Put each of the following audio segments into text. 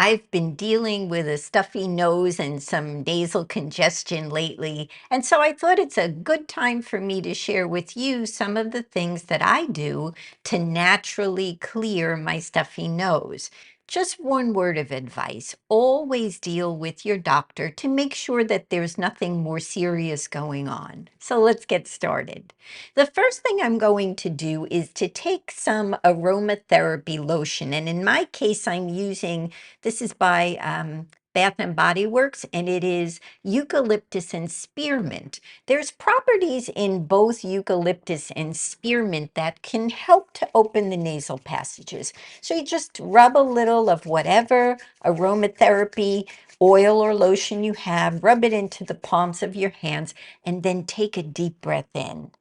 I've been dealing with a stuffy nose and some nasal congestion lately, and so I thought it's a good time for me to share with you some of the things that I do to naturally clear my stuffy nose. Just one word of advice, always deal with your doctor to make sure that there's nothing more serious going on. So let's get started. The first thing I'm going to do is to take some aromatherapy lotion, and in my case, I'm using this is by Bath and Body Works, and it is eucalyptus and spearmint. There's properties in both eucalyptus and spearmint that can help to open the nasal passages. So you just rub a little of whatever aromatherapy oil or lotion you have, rub it into the palms of your hands, and then take a deep breath in.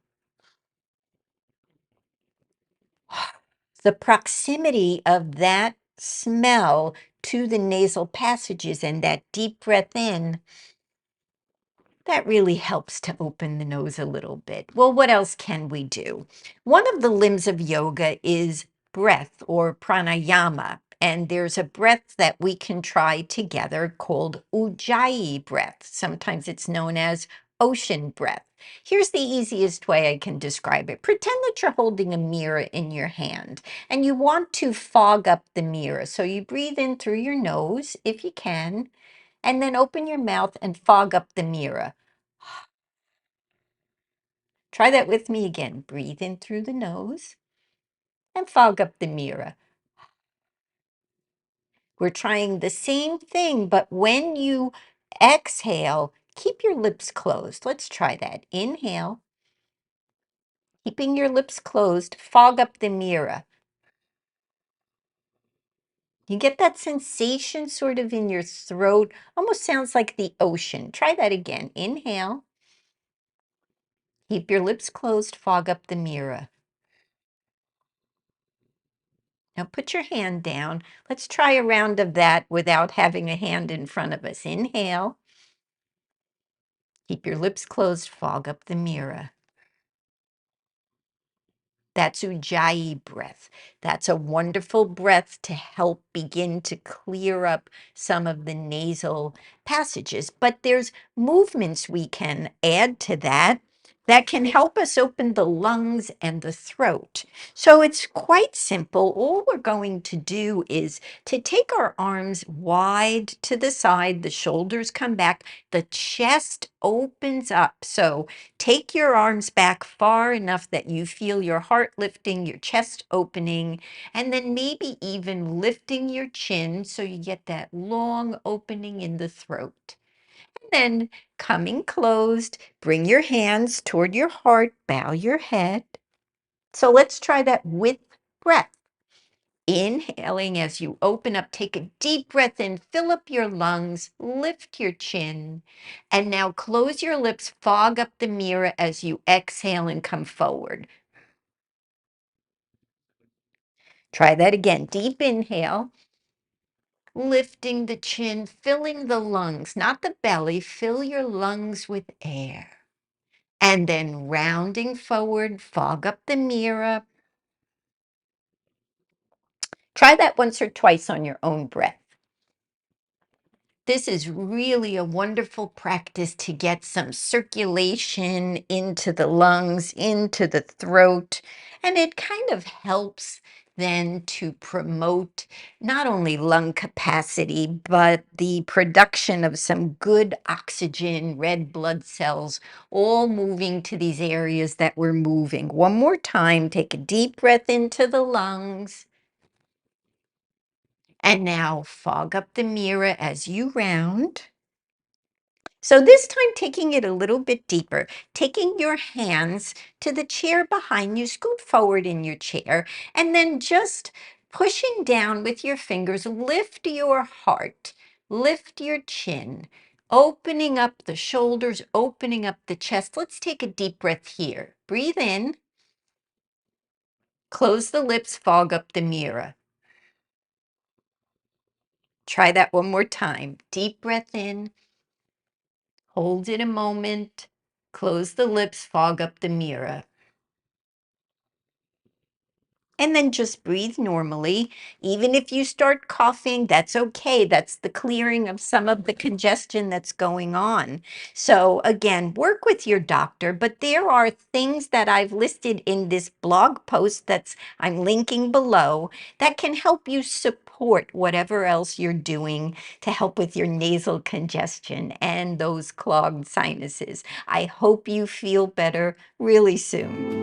The proximity of that smell to the nasal passages and that deep breath in, that really helps to open the nose a little bit. Well, what else can we do? One of the limbs of yoga is breath or pranayama. And there's a breath that we can try together called Ujjayi breath. Sometimes it's known as ocean breath. Here's the easiest way I can describe it. Pretend that you're holding a mirror in your hand and you want to fog up the mirror. So you breathe in through your nose if you can, and then open your mouth and fog up the mirror. Try that with me again. Breathe in through the nose and fog up the mirror. We're trying the same thing, but when you exhale, keep your lips closed. Let's try that. Inhale, keeping your lips closed, fog up the mirror. You get that sensation sort of in your throat, almost sounds like the ocean. Try that again. Inhale, keep your lips closed, fog up the mirror. Now put your hand down. Let's try a round of that without having a hand in front of us. Inhale. Keep your lips closed. Fog up the mirror. That's Ujjayi breath. That's a wonderful breath to help begin to clear up some of the nasal passages. But there's movements we can add to that that can help us open the lungs and the throat. So it's quite simple. All we're going to do is to take our arms wide to the side, the shoulders come back, the chest opens up. So take your arms back far enough that you feel your heart lifting, your chest opening, and then maybe even lifting your chin so you get that long opening in the throat. And then coming closed, bring your hands toward your heart, bow your head. So let's try that with breath. Inhaling as you open up, take a deep breath in, fill up your lungs, lift your chin, and now close your lips, fog up the mirror as you exhale and come forward. Try that again. Deep inhale, lifting the chin, filling the lungs, not the belly, fill your lungs with air. And then rounding forward, fog up the mirror. Try that once or twice on your own breath. This is really a wonderful practice to get some circulation into the lungs, into the throat, and it kind of helps then to promote not only lung capacity, but the production of some good oxygen, red blood cells, all moving to these areas that we're moving. One more time, take a deep breath into the lungs. And now fog up the mirror as you round. So this time taking it a little bit deeper, taking your hands to the chair behind you, scoot forward in your chair, and then just pushing down with your fingers, lift your heart, lift your chin, opening up the shoulders, opening up the chest. Let's take a deep breath here. Breathe in, close the lips, fog up the mirror. Try that one more time. Deep breath in. Hold it a moment, close the lips, fog up the mirror. And then just breathe normally. Even if you start coughing, that's okay. That's the clearing of some of the congestion that's going on. So, again, work with your doctor, but there are things that I've listed in this blog post that's I'm linking below that can help you support whatever else you're doing to help with your nasal congestion and those clogged sinuses. I hope you feel better really soon.